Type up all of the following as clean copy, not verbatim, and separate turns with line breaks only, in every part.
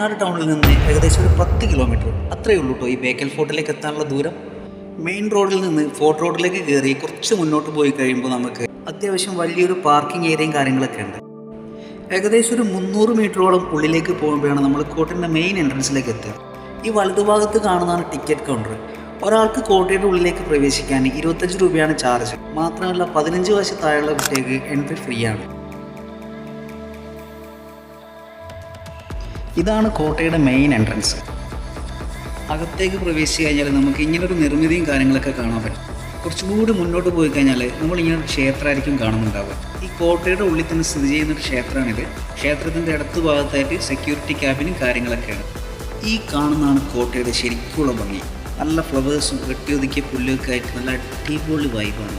കാഞ്ഞങ്ങാട് ടൗണിൽ നിന്ന് ഏകദേശം ഒരു 10 കിലോമീറ്റർ അത്രയേ ഉള്ളൂ കേട്ടോ ഈ ബേക്കൽ ഫോർട്ടിലേക്ക് എത്താനുള്ള ദൂരം. മെയിൻ റോഡിൽ നിന്ന് ഫോർട്ട് റോഡിലേക്ക് കയറി കുറച്ച് മുന്നോട്ട് പോയി കഴിയുമ്പോൾ നമുക്ക് അത്യാവശ്യം വലിയൊരു പാർക്കിംഗ് ഏരിയയും കാര്യങ്ങളൊക്കെ ഉണ്ട്. ഏകദേശം ഒരു 300 മീറ്ററോളം ഉള്ളിലേക്ക് പോകുമ്പോഴാണ് നമ്മൾ കോട്ടയുടെ മെയിൻ എൻട്രൻസിലേക്ക് എത്തുക. ഈ വലതുഭാഗത്ത് കാണുന്നതാണ് ടിക്കറ്റ് കൗണ്ടർ. ഒരാൾക്ക് കോട്ടയുടെ ഉള്ളിലേക്ക് പ്രവേശിക്കാൻ 25 രൂപയാണ് ചാർജ്. മാത്രമല്ല 15 വയസ്സ് താഴെയുള്ള കുട്ടികൾക്ക് എൻട്രി ഫ്രീ ആണ്. ഇതാണ് കോട്ടയുടെ മെയിൻ എൻട്രൻസ്. അകത്തേക്ക് പ്രവേശിച്ച് കഴിഞ്ഞാൽ നമുക്ക് ഇങ്ങനൊരു നിർമ്മിതിയും കാര്യങ്ങളൊക്കെ കാണാൻ പറ്റും. കുറച്ചുകൂടി മുന്നോട്ട് പോയി കഴിഞ്ഞാൽ നമ്മൾ ഇങ്ങനൊരു ക്ഷേത്രമായിരിക്കും കാണുന്നുണ്ടാവുക. ഈ കോട്ടയുടെ ഉള്ളിൽ തന്നെ സ്ഥിതി ചെയ്യുന്നൊരു ക്ഷേത്രമാണിത്. ക്ഷേത്രത്തിൻ്റെ അടുത്ത ഭാഗത്തായിട്ട് സെക്യൂരിറ്റി ക്യാബിനും കാര്യങ്ങളൊക്കെയാണ്. ഈ കാണുന്നതാണ് കോട്ടയുടെ ശരിക്കുള്ള ഭംഗി. നല്ല ഫ്ലവേഴ്സും വെട്ടിയൊതുക്കിയ പുല്ലൊക്കെ ആയിട്ട് നല്ല അടിപൊളി വൈബാണ്.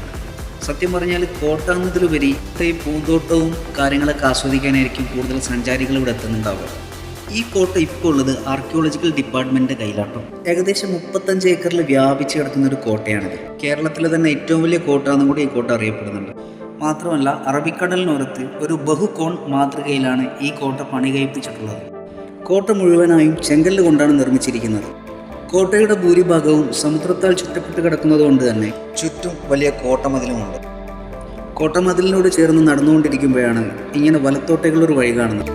സത്യം പറഞ്ഞാൽ കോട്ട എന്നതിലുപരി ഈ പൂന്തോട്ടവും കാര്യങ്ങളൊക്കെ ആസ്വദിക്കാനായിരിക്കും കൂടുതൽ സഞ്ചാരികൾ ഇവിടെ എത്തുന്നുണ്ടാവുക. ഈ കോട്ട ഇപ്പോൾ ഉള്ളത് ആർക്കിയോളജിക്കൽ ഡിപ്പാർട്ട്മെൻറ്റിൻ്റെ കയ്യിലാട്ടോ. ഏകദേശം 35 ഏക്കറിൽ വ്യാപിച്ച് കിടക്കുന്ന ഒരു കോട്ടയാണിത്. കേരളത്തിലെ തന്നെ ഏറ്റവും വലിയ കോട്ട എന്നും കൂടി ഈ കോട്ട അറിയപ്പെടുന്നുണ്ട്. മാത്രമല്ല അറബിക്കടലിനോരത്ത് ഒരു ബഹുകോൺ മാതൃകയിലാണ് ഈ കോട്ട പണി കഴിപ്പിച്ചിട്ടുള്ളത്. കോട്ട മുഴുവനായും ചെങ്കല്ല് കൊണ്ടാണ് നിർമ്മിച്ചിരിക്കുന്നത്. കോട്ടയുടെ ഭൂരിഭാഗവും സമുദ്രത്താൽ ചുറ്റപ്പെട്ട് കിടക്കുന്നത് കൊണ്ട് തന്നെ ചുറ്റും വലിയ കോട്ടമതിലുമുണ്ട്. കോട്ടമതിലിനോട് ചേർന്ന് നടന്നുകൊണ്ടിരിക്കുമ്പോഴാണ് ഇങ്ങനെ വലത്തോട്ടേക്കുള്ളൊരു വഴി കാണുന്നത്.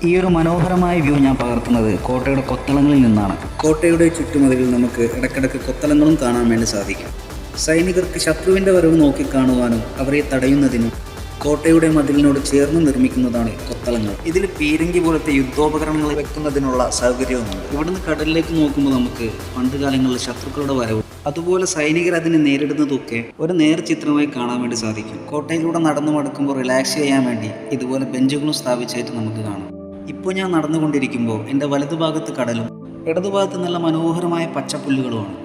ഈ ഒരു മനോഹരമായ വ്യൂ ഞാൻ പകർത്തുന്നത് കോട്ടയുടെ കൊത്തളങ്ങളിൽ നിന്നാണ്. കോട്ടയുടെ ചുറ്റുമതിലിൽ നമുക്ക് ഇടയ്ക്കിടയ്ക്ക് കൊത്തളങ്ങളും കാണാൻ വേണ്ടി സാധിക്കും. സൈനികർക്ക് ശത്രുവിൻ്റെ വരവ് നോക്കിക്കാണുവാനും അവരെ തടയുന്നതിനും കോട്ടയുടെ മതിലിനോട് ചേർന്ന് നിർമ്മിക്കുന്നതാണ് കൊത്തളങ്ങൾ. ഇതിൽ പീരങ്കി പോലത്തെ യുദ്ധോപകരണങ്ങൾ വെക്കുന്നതിനുള്ള സൗകര്യവുമുണ്ട്. ഇവിടുന്ന് കടലിലേക്ക് നോക്കുമ്പോൾ നമുക്ക് പണ്ട് കാലങ്ങളിൽ ശത്രുക്കളുടെ വരവും അതുപോലെ സൈനികർ അതിനെ നേരിടുന്നതൊക്കെ ഒരു നേർചിത്രമായി കാണാൻ വേണ്ടി സാധിക്കും. കോട്ടയിലൂടെ നടന്നു മടക്കുമ്പോൾ റിലാക്സ് ചെയ്യാൻ വേണ്ടി ഇതുപോലെ ബെഞ്ചുകളും സ്ഥാപിച്ചായിട്ട് നമുക്ക് കാണാം. ഇപ്പോൾ ഞാൻ നടന്നുകൊണ്ടിരിക്കുമ്പോൾ എൻ്റെ വലതുഭാഗത്ത് കടലും ഇടതുഭാഗത്ത് നല്ല മനോഹരമായ പച്ചപ്പുല്ലുകളുമാണ്.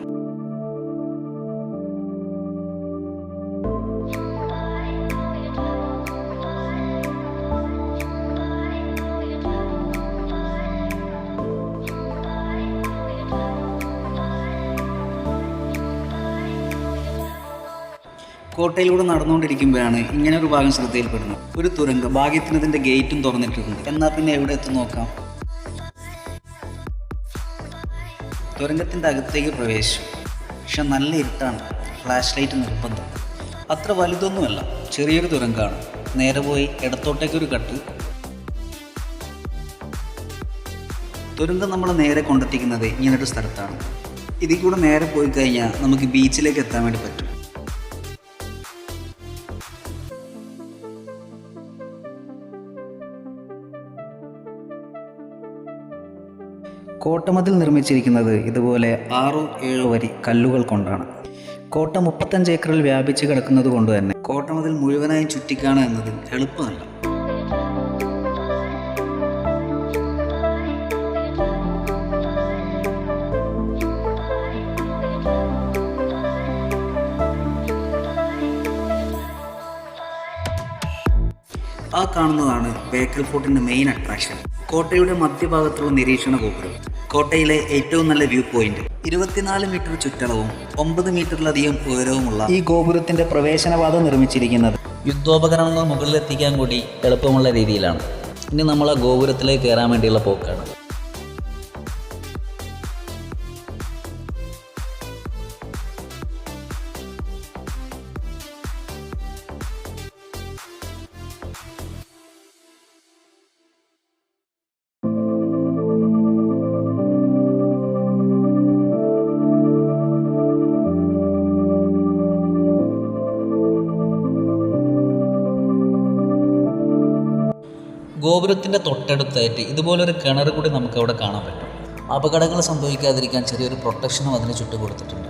കോട്ടയിലൂടെ നടന്നുകൊണ്ടിരിക്കുമ്പോഴാണ് ഇങ്ങനെ ഒരു ഭാഗം ശ്രദ്ധയിൽപ്പെടുന്നത്. ഒരു തുരങ്കം, ഭാഗ്യത്തിന് ഇതിൻ്റെ ഗേറ്റും തുറന്നിട്ടുണ്ട്. എന്നാൽ പിന്നെ എവിടെ എത്തും നോക്കാം. തുരങ്കത്തിൻ്റെ അകത്തേക്ക് പ്രവേശിച്ചു. പക്ഷെ നല്ല ഇരുട്ടാണ്. ഫ്ലാഷ് ലൈറ്റ് നിർബന്ധം. അത്ര വലുതൊന്നുമല്ല, ചെറിയൊരു തുരങ്കമാണ്. നേരെ പോയി ഇടത്തോട്ടേക്കൊരു കട്ട്. തുരങ്കം നമ്മൾ നേരെ കൊണ്ടെത്തിക്കുന്നത് ഇങ്ങനൊരു സ്ഥലത്താണ്. ഇതിൽ കൂടെ നേരെ പോയി കഴിഞ്ഞാൽ നമുക്ക് ബീച്ചിലേക്ക് എത്താൻ വേണ്ടി പറ്റും. കോട്ടമതിൽ നിർമ്മിച്ചിരിക്കുന്നത് ഇതുപോലെ 6-7 വരി കല്ലുകൾ കൊണ്ടാണ്. കോട്ട 35 ഏക്കറിൽ വ്യാപിച്ച് കിടക്കുന്നത് കൊണ്ട് തന്നെ കോട്ടമതിൽ മുഴുവനായും ചുറ്റിക്കാണുക എന്നത് എളുപ്പമല്ല. ആ കാണുന്നതാണ് ബേക്കൽ ഫോർട്ടിൻ്റെ മെയിൻ അട്രാക്ഷൻ. കോട്ടയുടെ മധ്യഭാഗത്തുള്ള നിരീക്ഷണ ഗോപുരം. കോട്ടയിലെ ഏറ്റവും നല്ല വ്യൂ പോയിന്റ്. 24 മീറ്റർ ചുറ്റളവും 9 മീറ്ററിലധികം ഉയരവുമുള്ള ഈ ഗോപുരത്തിന്റെ പ്രവേശനപാത നിർമ്മിച്ചിരിക്കുന്നത് യുദ്ധോപകരണങ്ങൾ മുകളിലെത്തിക്കാൻ കൂടി എളുപ്പമുള്ള രീതിയിലാണ്. ഇനി നമ്മൾ ആ ഗോപുരത്തിലേക്ക് കയറാൻ വേണ്ടിയുള്ള പോക്കാണ്. ഗോപുരത്തിൻ്റെ തൊട്ടടുത്തായിട്ട് ഇതുപോലൊരു കിണർ കൂടി നമുക്ക് അവിടെ കാണാൻ പറ്റും. അപകടങ്ങൾ സംഭവിക്കാതിരിക്കാൻ ചെറിയൊരു പ്രൊട്ടക്ഷനും അതിന് ചുറ്റും കൊടുത്തിട്ടുണ്ട്.